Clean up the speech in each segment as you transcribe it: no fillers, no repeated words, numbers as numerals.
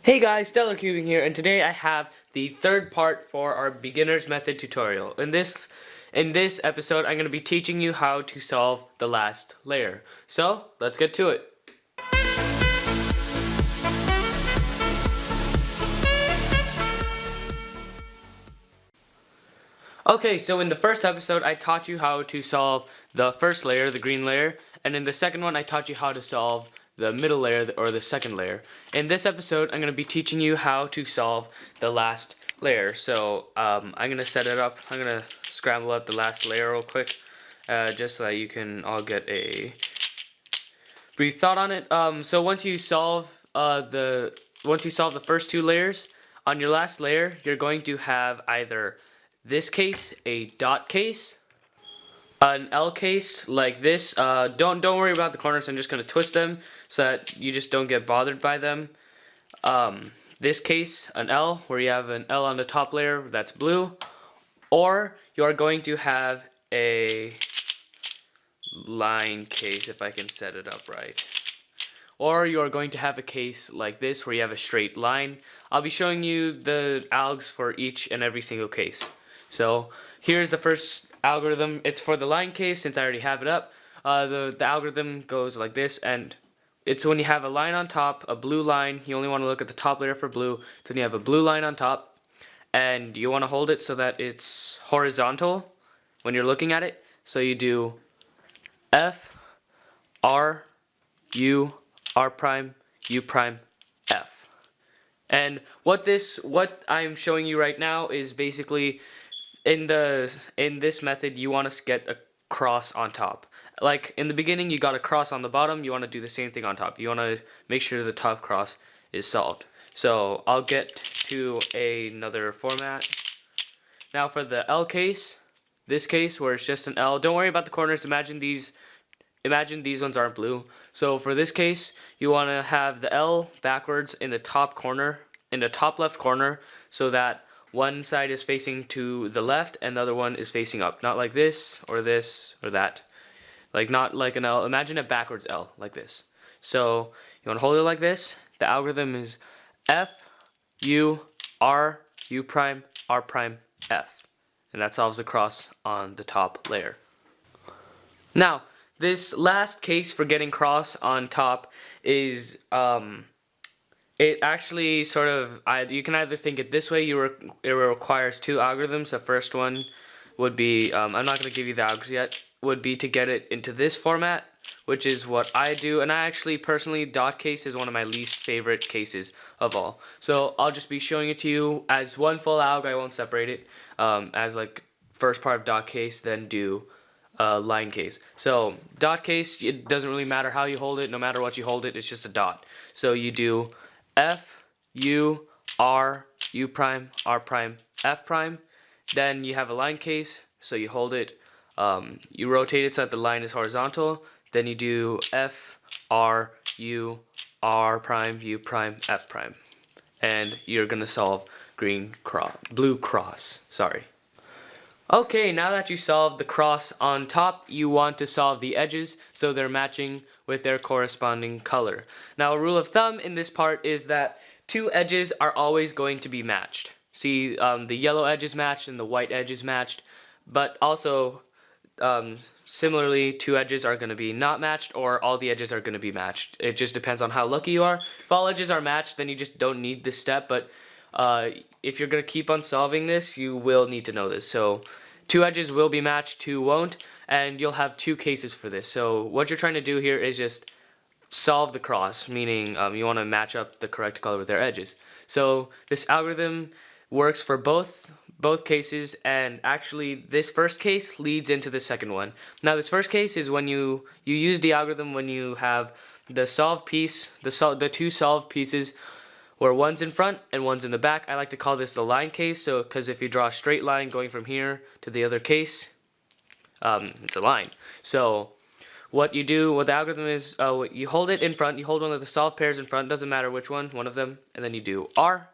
Hey guys, Stellar Cubing here, and today I have the third part for our beginner's method tutorial. In this episode, I'm going to be teaching you how to solve the last layer. So, let's get to it. Okay, so in the first episode, I taught you how to solve the first layer, the green layer, and in the second one, I taught you how to solve the middle layer, or the second layer. In this episode, I'm going to be teaching you how to solve the last layer. So, I'm going to set it up. I'm going to scramble up the last layer real quick, just so that you can all get a brief thought on it. So once you solve the first two layers, on your last layer, you're going to have either this case, a dot case, an L case like this. Don't worry about the corners. I'm just going to twist them so that you just don't get bothered by them. This case, an L, where you have an L on the top layer that's blue, or you're going to have a line case, if I can set it up right. Or you're going to have a case like this where you have a straight line. I'll be showing you the algs for each and every single case. So here's the first algorithm. It's for the line case since I already have it up. The algorithm goes like this, and it's when you have a line on top, a blue line. You only want to look at the top layer for blue. It's when you have a blue line on top, and you want to hold it so that it's horizontal when you're looking at it. So you do F, R, U, R prime, U prime, F. And what I'm showing you right now is basically in this method you want to get a cross on top. Like in the beginning you got a cross on the bottom, you want to do the same thing on top. You want to make sure the top cross is solved. So I'll get to another format. Now for the L case, this case where it's just an L, don't worry about the corners. Imagine these ones aren't blue. So for this case, you want to have the L backwards in the top corner, in the top left corner, so that one side is facing to the left and the other one is facing up. Not like this or that. Like not like an L. Imagine a backwards L like this. So you want to hold it like this. The algorithm is F, U, R, U prime, R prime, F. And that solves the cross on the top layer. Now, this last case for getting cross on top is, it actually sort of, you can either think it this way, it requires two algorithms. The first one would be, I'm not going to give you the algorithms yet, would be to get it into this format, which is what I do. And I actually, personally, dot case is one of my least favorite cases of all. So I'll just be showing it to you as one full alg. I won't separate it as like first part of dot case, then do line case. So dot case, it doesn't really matter how you hold it. No matter what you hold it, it's just a dot. So you do F, U, R, U prime, R prime, F prime. Then you have a line case, so you hold it, you rotate it so that the line is horizontal. Then you do F, R, U, R prime, U prime, F prime. And you're gonna solve blue cross, sorry. Okay, now that you solved the cross on top, you want to solve the edges so they're matching with their corresponding color. Now, a rule of thumb in this part is that two edges are always going to be matched. See, the yellow edge is matched and the white edge is matched, but also similarly, two edges are going to be not matched, or all the edges are going to be matched. It just depends on how lucky you are. If all edges are matched, then you just don't need this step, but if you're going to keep on solving this, you will need to know this. So two edges will be matched, two won't, and you'll have two cases for this. So what you're trying to do here is just solve the cross, meaning you want to match up the correct color with their edges. So this algorithm works for both cases, and actually this first case leads into the second one. Now this first case is when you use the algorithm when you have the solved piece, the two solved pieces where one's in front and one's in the back. I like to call this the line case, so because if you draw a straight line going from here to the other case, it's a line. So what you do, what the algorithm is, you hold it in front, you hold one of the solved pairs in front, doesn't matter which one of them, and then you do R,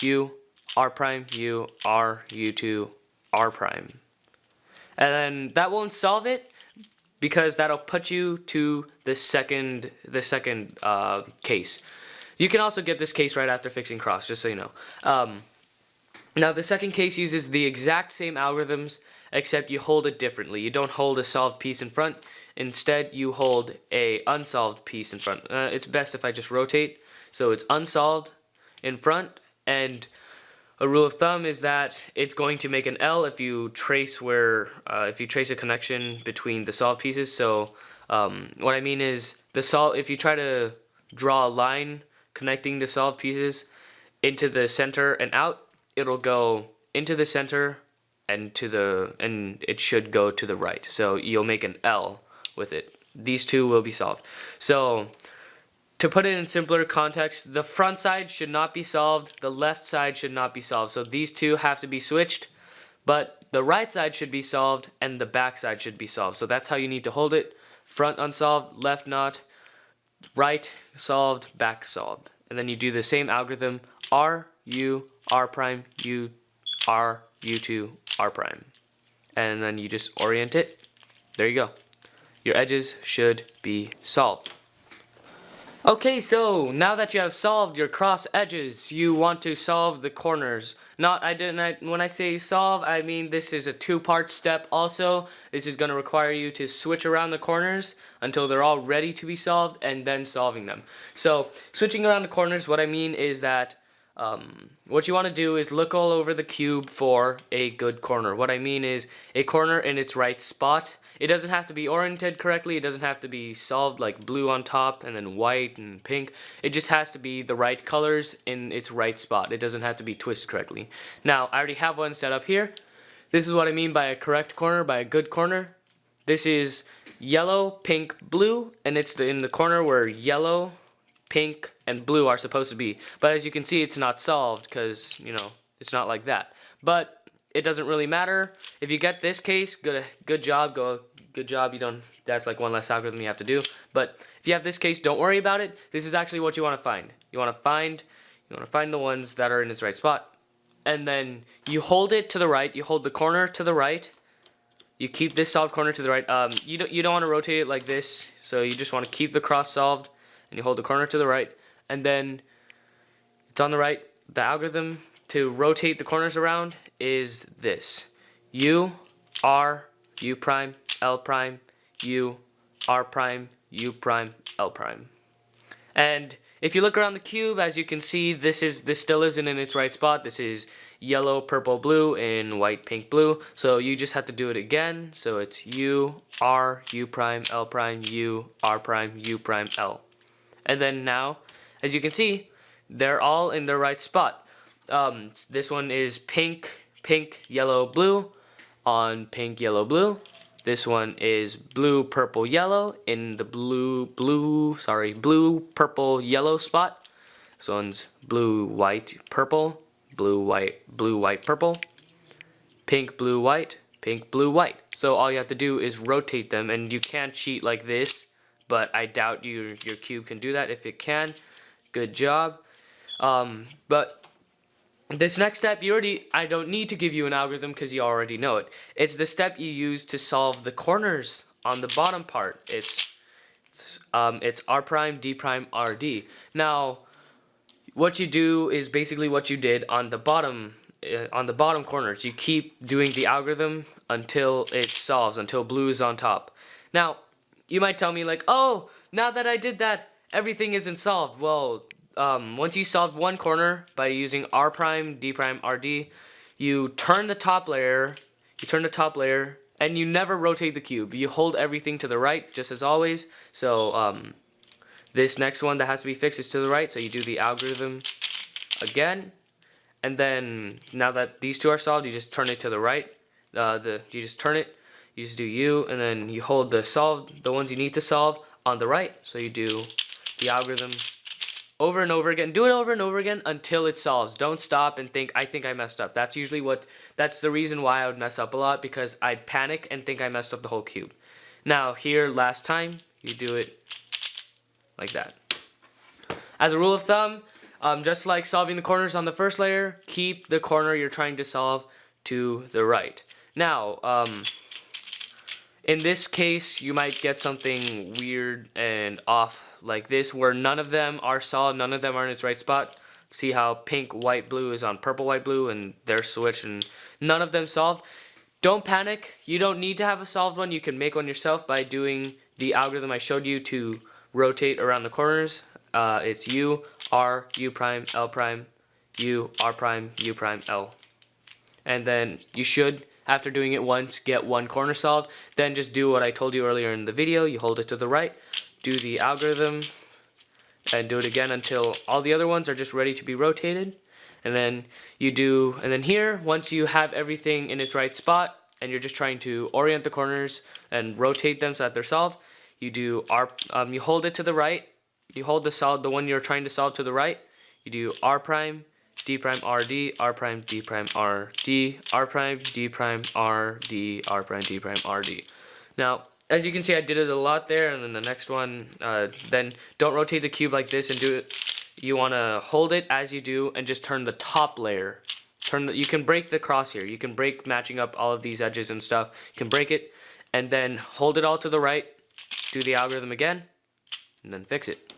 U, R prime, U, R, U2, R prime. And then that won't solve it because that'll put you to the second case. You can also get this case right after fixing cross, just so you know. Now the second case uses the exact same algorithms, except you hold it differently. You don't hold a solved piece in front. Instead, you hold a unsolved piece in front. It's best if I just rotate. So it's unsolved in front, and a rule of thumb is that it's going to make an L if you trace a connection between the solved pieces. So what I mean is if you try to draw a line connecting the solved pieces into the center and out, it'll go into the center and it should go to the right. So you'll make an L with it. These two will be solved. So to put it in simpler context, the front side should not be solved, the left side should not be solved. So these two have to be switched, but the right side should be solved and the back side should be solved. So that's how you need to hold it. Front unsolved, left not, right solved, back solved. And then you do the same algorithm, R, U, R prime, U, R, U2, R prime. And then you just orient it. There you go. Your edges should be solved. Okay, so now that you have solved your cross edges, you want to solve the corners. When I say solve, I mean this is a two-part step also. This is going to require you to switch around the corners until they're all ready to be solved and then solving them. So switching around the corners, what I mean is that what you want to do is look all over the cube for a good corner. What I mean is a corner in its right spot. It doesn't have to be oriented correctly. It doesn't have to be solved like blue on top and then white and pink. It just has to be the right colors in its right spot. It doesn't have to be twisted correctly. Now, I already have one set up here. This is what I mean by a correct corner, by a good corner. This is yellow, pink, blue, and it's in the corner where yellow, pink, and blue are supposed to be. But as you can see, it's not solved because, you know, it's not like that. But it doesn't really matter. If you get this case, good job. Good job. That's like one less algorithm you have to do. But if you have this case, don't worry about it. This is actually what you want to find. You want to find the ones that are in its right spot. And then you hold it to the right. You hold the corner to the right. You keep this solved corner to the right. You don't want to rotate it like this. So you just want to keep the cross solved. And you hold the corner to the right. And then it's on the right. The algorithm to rotate the corners around is this. U, R, U prime, L prime, U, R prime, U prime, L prime. And if you look around the cube, as you can see, this still isn't in its right spot. This is yellow, purple, blue, and white, pink, blue. So you just have to do it again. So it's U, R, U prime, L prime, U, R prime, U prime, L. And then now, as you can see, they're all in their right spot. This one is pink, pink, yellow, blue on pink, yellow, blue. This one is blue, purple, yellow in the blue, purple, yellow spot. This one's blue, white, purple, blue, white, purple, pink, blue, white, pink, blue, white. So all you have to do is rotate them, and you can cheat like this, but I doubt your cube can do that. If it can, good job. But this next step, I don't need to give you an algorithm because you already know it. It's the step you use to solve the corners on the bottom part. It's R prime, D prime, RD. Now, what you do is basically what you did on the bottom corners. You keep doing the algorithm until it solves, until blue is on top. Now, you might tell me like, oh, now that I did that, everything isn't solved. Well, once you solve one corner by using R prime, D prime, RD, you turn the top layer, and you never rotate the cube. You hold everything to the right, just as always. So this next one that has to be fixed is to the right, so you do the algorithm again. And then now that these two are solved, you just turn it to the right. You just turn it, you just do U, and then you hold the ones you need to solve on the right. So you do the algorithm over and over again. Do it over and over again until it solves. Don't stop and think, I think I messed up. That's the reason why I would mess up a lot, because I'd panic and think I messed up the whole cube. Now here, last time, you do it like that. As a rule of thumb, just like solving the corners on the first layer, keep the corner you're trying to solve to the right. Now, In this case, you might get something weird and off like this, where none of them are solid, none of them are in its right spot. See how pink, white, blue is on purple, white, blue, and they're switched, and none of them solved. Don't panic. You don't need to have a solved one. You can make one yourself by doing the algorithm I showed you to rotate around the corners. It's U, R, U prime, L prime, U, R prime, U prime, L. And then you should, after doing it once, get one corner solved. Then just do what I told you earlier in the video. You hold it to the right, do the algorithm, and do it again until all the other ones are just ready to be rotated. And then here, once you have everything in its right spot, and you're just trying to orient the corners and rotate them so that they're solved, you do you hold it to the right, you hold the one you're trying to solve to the right, you do R prime, D prime, R, D, R prime, D prime, R, D, R prime, D prime, R, D, R prime, D prime, R, D. Now, as you can see, I did it a lot there, and then the next one, then don't rotate the cube like this and do it. You want to hold it as you do and just turn the top layer. You can break the crosshair. You can break matching up all of these edges and stuff. You can break it and then hold it all to the right, do the algorithm again, and then fix it.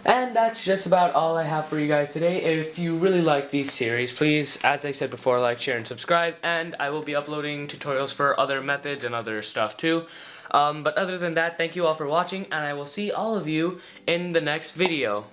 And that's just about all I have for you guys today. If you really like these series, please, as I said before, like, share, and subscribe. And I will be uploading tutorials for other methods and other stuff too. But other than that, thank you all for watching, and I will see all of you in the next video.